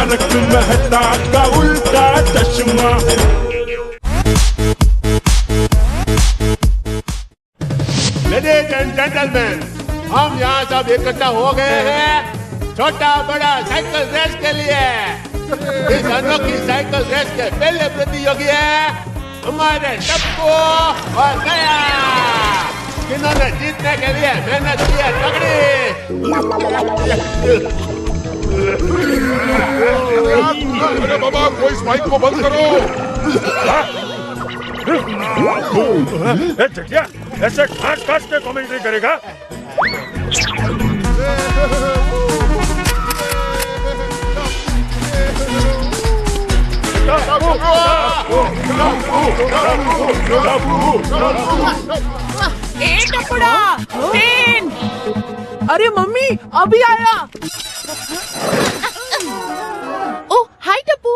तारक मेहता का उल्टा चश्मा। लेडीज एंड जेंटलमैन, हम यहाँ सब इकट्ठा हो गए हैं छोटा बड़ा साइकिल रेस के लिए। इस अनोखी साइकिल रेस के पहले प्रतियोगी है हमारे टप्पू और गया, जिन्होंने जीतने के लिए मेहनत की है तगड़ी। अरे बाबा, कोई इस माइक को बंद करो। चटिया, ऐसे घास घास के कमेंट्री करेगा? टुकड़ा 3। अरे मम्मी अभी आया। ओ हाय टप्पू।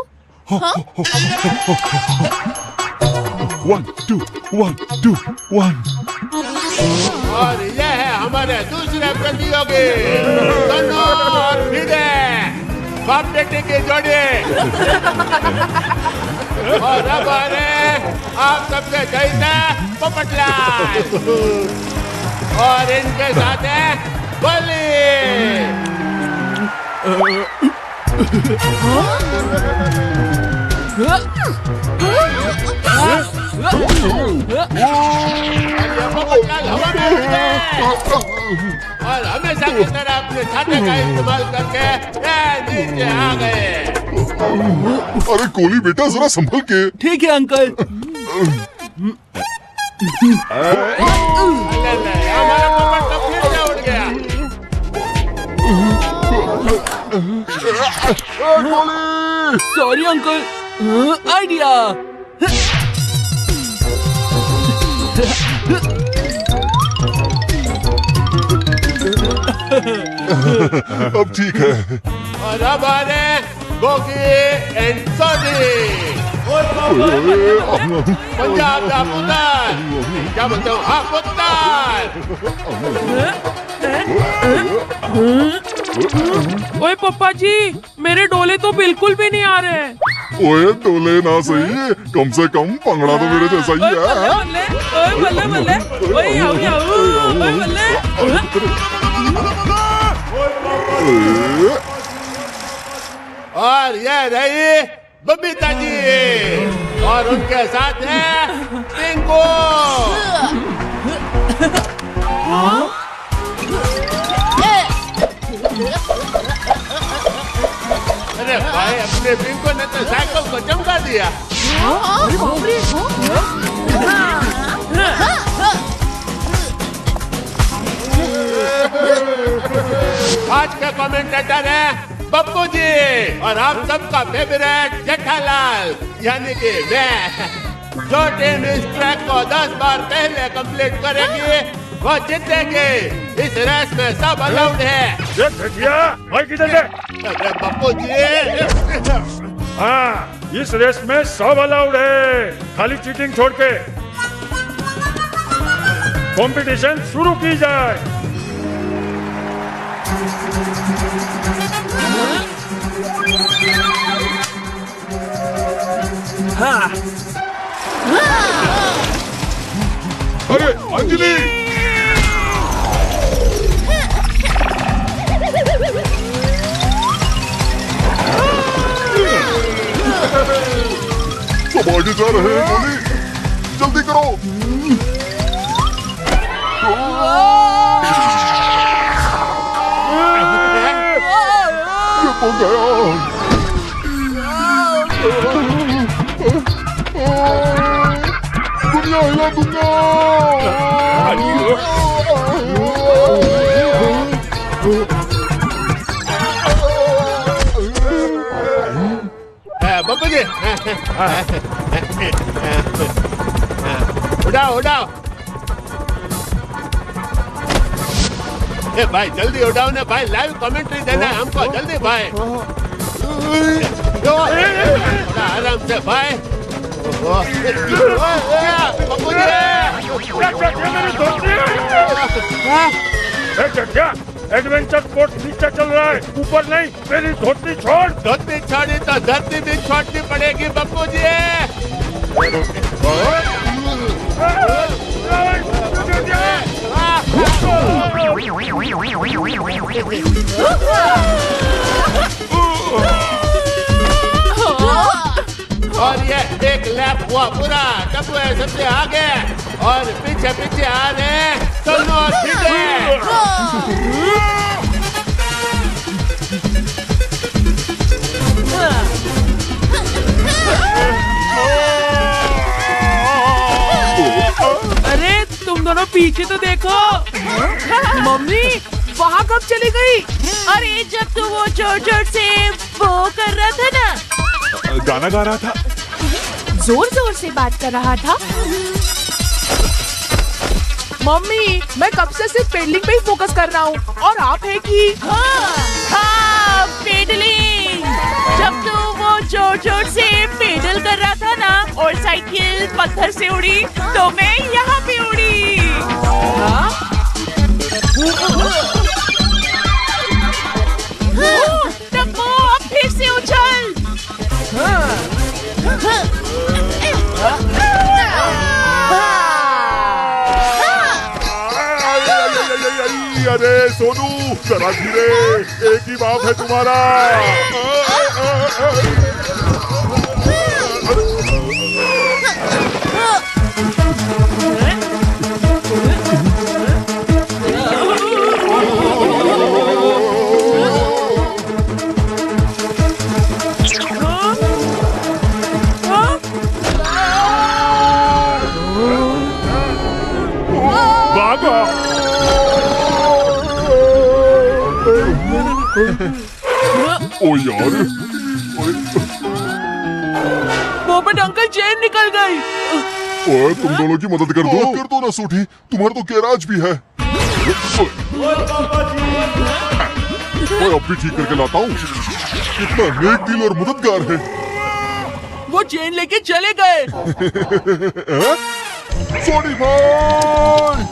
हाँ? 1 2 1 2 1। और ये है हमारे दूसरे प्रतियोगी तनु और फिदे, बाप बेटे की जोड़ी। और अब आ रहे आप सबके जैसे पोपटलाल, और इनके साथ है बली। और हमेशा की तरह अपने छाते का इस्तेमाल करके नीचे आ गए। अरे कोली बेटा, जरा संभल के। ठीक है अंकल। हमारा पोपट तो फिर से उड़ गया। Sorry uncle, idea. अब ठीक है। और अब आ रहे गोगी एंड सोनी, पंजाब का पुत्र। क्या बोलते हो? हाँ पुत्र। ओए पप्पा जी, मेरे डोले तो बिल्कुल भी नहीं आ रहे हैं। ओए डोले ना सही, कम से कम पंगड़ा तो मेरे जैसा ही है। ओए बल्ले बल्ले, ओए आओ आओ, ओए बल्ले। और ये रही बबीता जी, और उनके साथ है टिंकू। अरे भाई, अपने टिंकू ने तो साइकिल को चमका दिया। आज के कमेंटेटर है पप्पू जी, और आप सबका फेवरेट जेठालाल यानी कि मैं। जो टीम इस ट्रैक को 10 बार पहले कंप्लीट करेगी वो जीतेगी। इस रेस में सब अलाउड है। ये चटिया, माइक इधर दे। अरे पप्पू जी, हाँ, इस रेस में सब अलाउड है, खाली चीटिंग छोड़ के। कंपटीशन शुरू की जाए। हाँ। अरे अंजलि, सब आगे जा रहे हैं। गोली जल्दी करो। ये तो गया। दुनिया हिला दूंगा। पप्पू जी उड़ाओ उड़ाओ। ए भाई जल्दी उड़ाओ ना भाई, लाइव कमेंट्री देना है हमको, जल्दी भाई। आराम से भाई। चटिया, एडवेंचर स्पोर्ट्स नीचे चल रहा है, ऊपर नहीं। मेरी धोती छोड़। धोती छोड़ी तो धरती भी छोड़नी पड़ेगी बप्पू जी। और ये एक लैप हुआ पूरा। टप्पू है सबसे आगे और पीछे पीछे आ रहे। चलो ठीक है। अरे तुम दोनों पीछे तो देखो। मम्मी वहाँ कब चली गई? अरे जब तू वो जोर से वो कर रहा था ना, गाना गा रहा था। जोर से बात कर रहा था। मम्मी मैं कब से सिर्फ पेडलिंग पे ही फोकस कर रहा हूँ और आप है कि हाँ पेडलिंग। जब तू वो जोर से पेडल कर रहा था ना और साइकिल पत्थर से उड़ी तो मैं यहाँ पे उड़ी। टप्पू अब फिर से उछल। अरे सोनू जरा धीरे, एक ही बाप है तुम्हारा। ओ यार, पोपट अंकल चेन निकल गई। ओए तुम दोनों की मदद कर दो ना सूठी, तुम्हारा तो गैराज भी है। ओए अब भी ठीक करके लाता हूँ। कितना नेक दिल और मददगार है। वो चेन लेके चले गए। सोनी भाई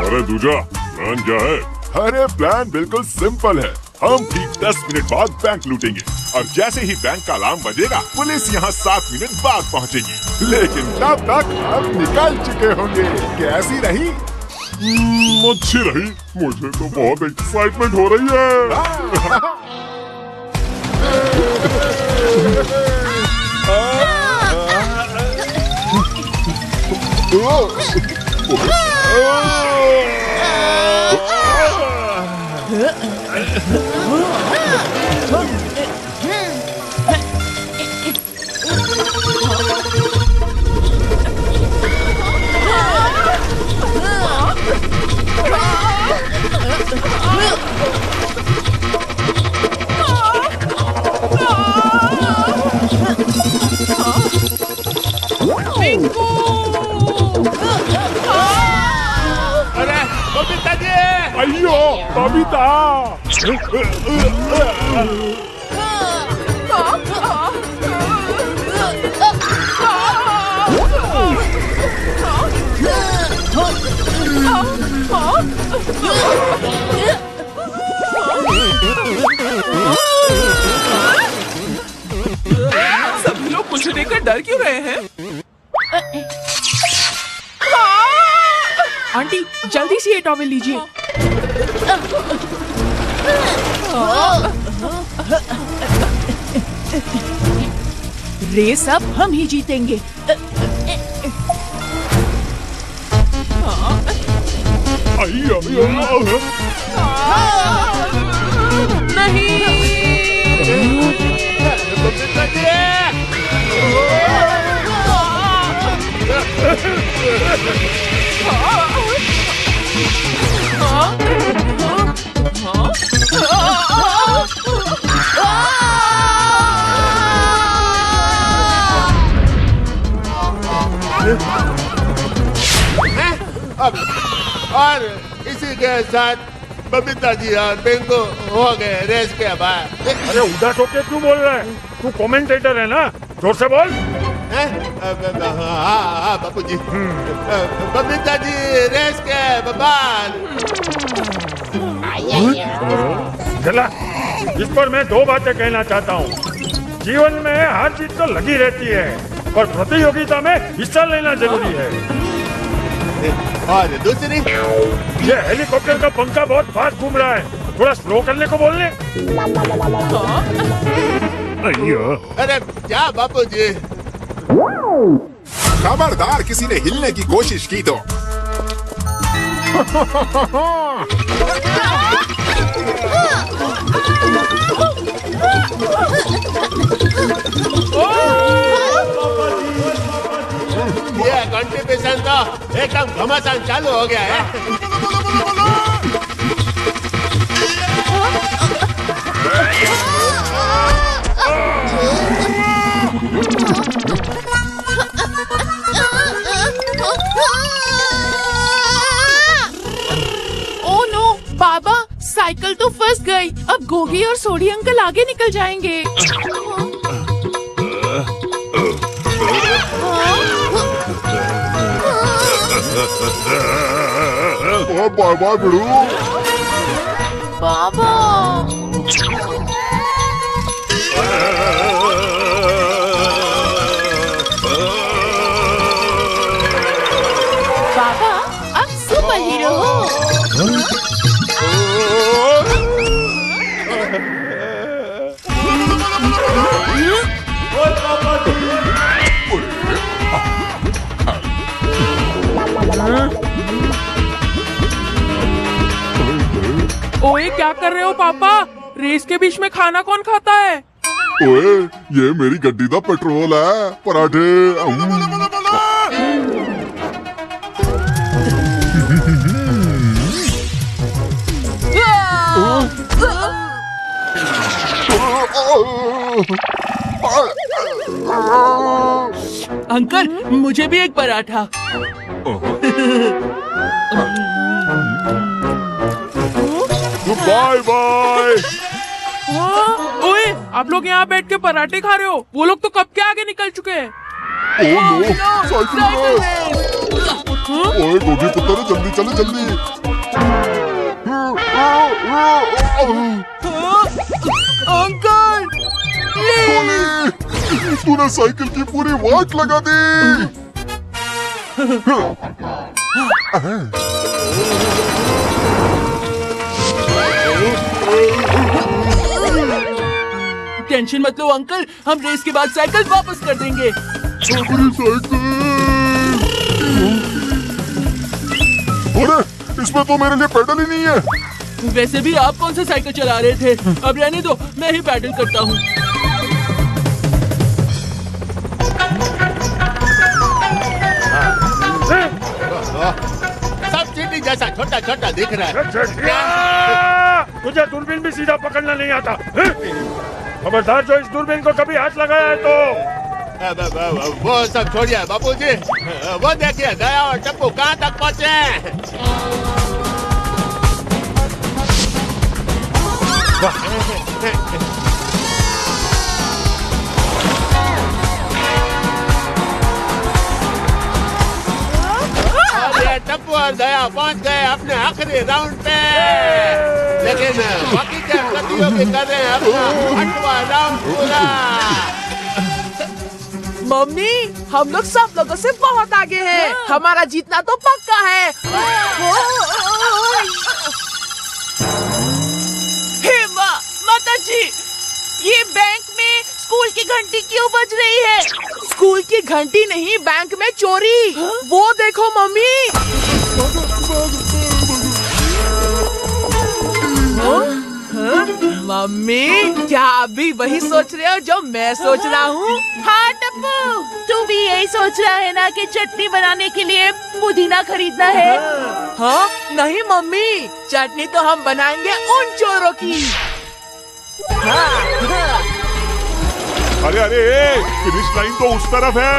अरे दूजा, प्लान क्या है? अरे प्लान बिल्कुल सिंपल है। हम ठीक 10 मिनट बाद बैंक लूटेंगे और जैसे ही बैंक का अलार्म बजेगा पुलिस यहाँ 7 मिनट बाद पहुँचेगी। लेकिन तब तक हम निकल चुके होंगे। कैसी रही? अच्छी रही। मुझे तो बहुत एक्साइटमेंट हो रही है। अरे बबीता जी, अयो बबीता। सभी लोग मुझे देखकर डर क्यों रहे हैं? आंटी जल्दी से ये टॉवेल लीजिए। रेस अब हम ही जीतेंगे। नहीं। बबीता जी। और इसी के साथ बबीता जी और बिंगो हो गए रेस के बाद। अरे उधर होके क्यों बोल रहा है? तू कमेंटेटर है ना, जोर से बोल। हाँ बापूजी। बबीता जी रेस के बबाल। चला, इस पर मैं दो बातें कहना चाहता हूँ। जीवन में हार जीत तो लगी रहती है, पर प्रतियोगिता में हिस्सा लेना जरूरी है। और दूसरी, ये हेलीकॉप्टर का पंखा बहुत फास्ट घूम रहा है, थोड़ा स्लो करने को बोलने। अरे क्या बापूजी। खबरदार किसी ने हिलने की कोशिश की तो। ये कंट्रीब्यूशन तो एकदम घमासान चालू हो गया है। ओ नो बाबा, साइकिल तो फंस गई। अब गोगी और सोडी अंकल आगे निकल जाएंगे। Bye bye बिड़ू। बाबा बाबा, आप सुपर हीरो हो। ओए क्या कर रहे हो पापा? रेस के बीच में खाना कौन खाता है? ओए, ये मेरी गड्डी दा पेट्रोल है। पराठे। अंकल, मुझे भी एक पराठा। Bye bye. ओए, आप लोग यहाँ बैठ के पराठे खा रहे हो? वो लोग तो कब के आगे निकल चुके हैं। ओह नो, साइकिल में। ओए गोगी पुत्र, जल्दी चले जल्दी। अंकल तूने साइकिल की पूरी वाट लगा दी। टेंशन मत लो अंकल, हम रेस के बाद साइकिल वापस कर देंगे। मेरी साइकिल। अरे, इसमें तो मेरे लिए पेडल ही नहीं है। वैसे भी आप कौन सा साइकिल चला रहे थे? अब रहने दो, मैं ही पैडल करता हूँ। सब चीटी जैसा छोटा छोटा दिख रहा है। तुझे दूरबीन भी सीधा पकड़ना नहीं आता। खबरदार जो इस दूरबीन को कभी हाथ लगाया है तो। वो सब छोड़िए बापूजी। वो देखिए दया और टप्पू कहाँ तक पहुँचे। टप्पू और दया पहुंच गए अपने आखिरी राउंड पे, लेकिन बाकी के प्रतियोगी कर रहे हैं अपना 8वां राउंड पूरा। मम्मी, हम लोग सब लोगों से बहुत आगे हैं। हमारा जीतना तो पक्का है। हे माता जी, ये बैंक में स्कूल की घंटी क्यों बज रही है? स्कूल की घंटी नहीं, बैंक में चोरी। वो देखो मम्मी। मम्मी, क्या आप भी वही सोच रहे हो जो मैं सोच रहा हूँ? हाँ टप्पू, तू भी यही सोच रहा है ना कि चटनी बनाने के लिए पुदीना खरीदना है? हाँ? नहीं मम्मी, चटनी तो हम बनाएंगे उन चोरों की। अरे अरे, फिनिश लाइन तो उस तरफ है।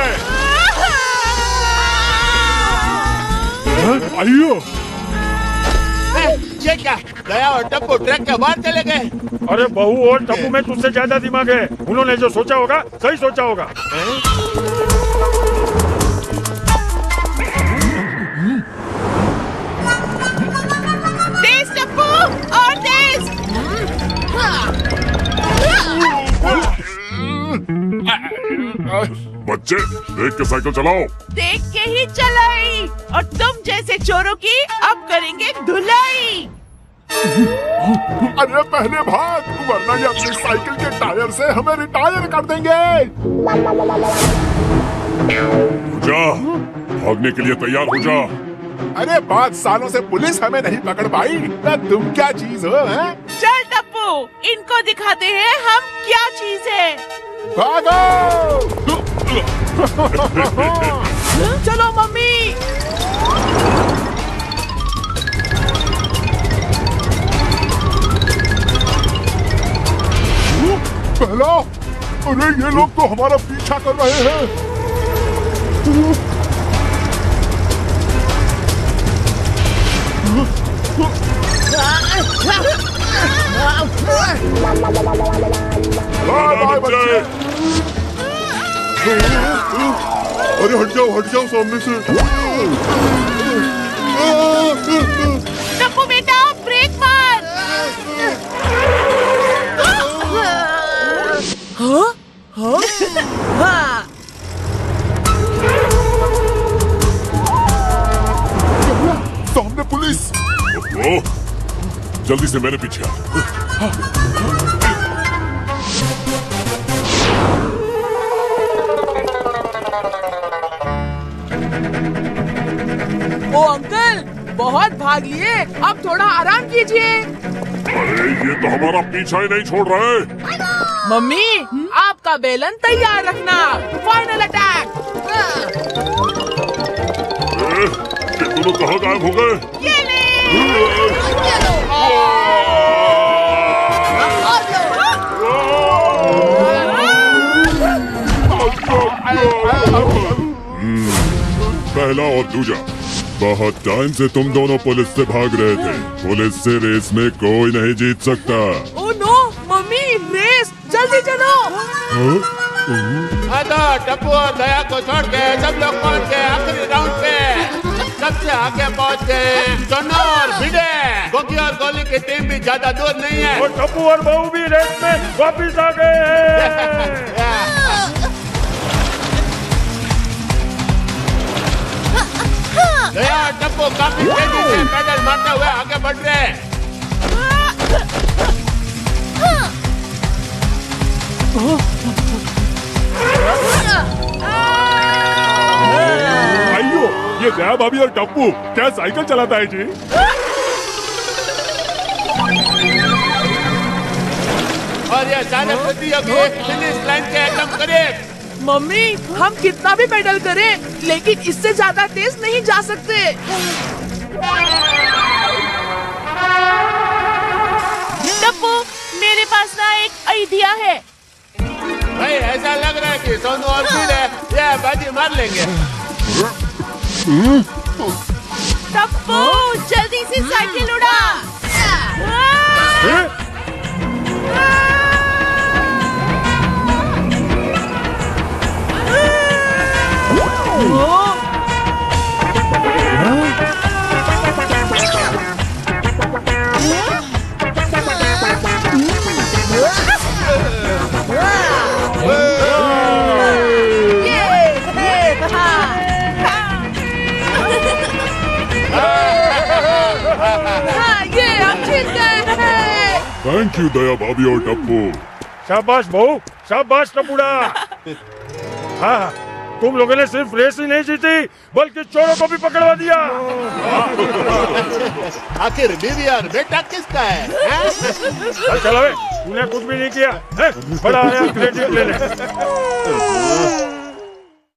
आइयो। ये क्या, दया और टप्पू ट्रक के बाहर चले गए। अरे बहू और टप्पू में तुझसे ज्यादा दिमाग है। उन्होंने जो सोचा होगा सही सोचा होगा। तेज टप्पू और तेज। बच्चे देख के साइकिल चलाओ। देख के ही चलाई, और तुम जैसे चोरों की अब करेंगे धुलाई। अरे पहले भाग, वरना ये अपनी साइकिल के टायर से हमें रिटायर कर देंगे। जा, भागने के लिए तैयार हो जा। अरे 5 सालों से पुलिस हमें नहीं पकड़ पाई, तुम क्या चीज हो? हैं? चल टप्पू, इनको दिखाते हैं हम क्या चीज है। भागो! चलो मम्मी। पहला, अरे ये लोग तो हमारा पीछा कर रहे हैं। बाय बच्चे। अरे हट जाओ सामने से। टप्पू बेटा, ब्रेक मार। सामने पुलिस। ओह, जल्दी से मेरे पीछे आ। ओ अंकल, बहुत भाग लिए, अब थोड़ा आराम कीजिए। अरे ये तो हमारा पीछा ही नहीं छोड़ रहे। मम्मी, आपका बेलन तैयार रखना। Final attack. ये दोनों कहाँ गायब हो गए? ये ले। पहला और दूजा, बहुत टाइम से तुम दोनों पुलिस से भाग रहे थे। पुलिस से रेस में कोई नहीं जीत सकता। ओ नो मम्मी, रेस, जल्दी चलो। तो टप्पू और दया को छोड़ के सब लोग पहुंच गए आखिरी राउंड पे। सबसे आगे पहुंच गए सोनू और भिड़े। गोगी और गोली की टीम भी ज्यादा दूर नहीं है। और टप्पू और बहू भी रेस में वापिस आ गए हैं। दया और टप्पू काफी तेजी से पैदल मारते हुए आगे बढ़ रहे हैं। भाइयों, ये दया भाभी और टप्पू क्या साइकिल चलाता है जी? और ये सारे प्रतियोगी फिनिश लाइन के एकदम करीब। मम्मी, हम कितना भी पेडल करें, लेकिन इससे ज्यादा तेज नहीं जा सकते। टप्पू, मेरे पास ना एक आइडिया है। भाई ऐसा लग रहा है कि सोनू और भिड़े ये बाजी मार लेंगे। टप्पू, जल्दी से साइकिल उड़ा। थैंक यू दया भाभी और टप्पू। शाबाश बहू, शाबाश टप्पूड़ा। हाँ, तुम लोगों ने सिर्फ रेस ही नहीं जीती, बल्कि चोरों को भी पकड़वा दिया। आखिर बीवी और बेटा किसका है? चलो, तूने कुछ भी नहीं किया है? बड़ा आया क्रेडिट ले ले।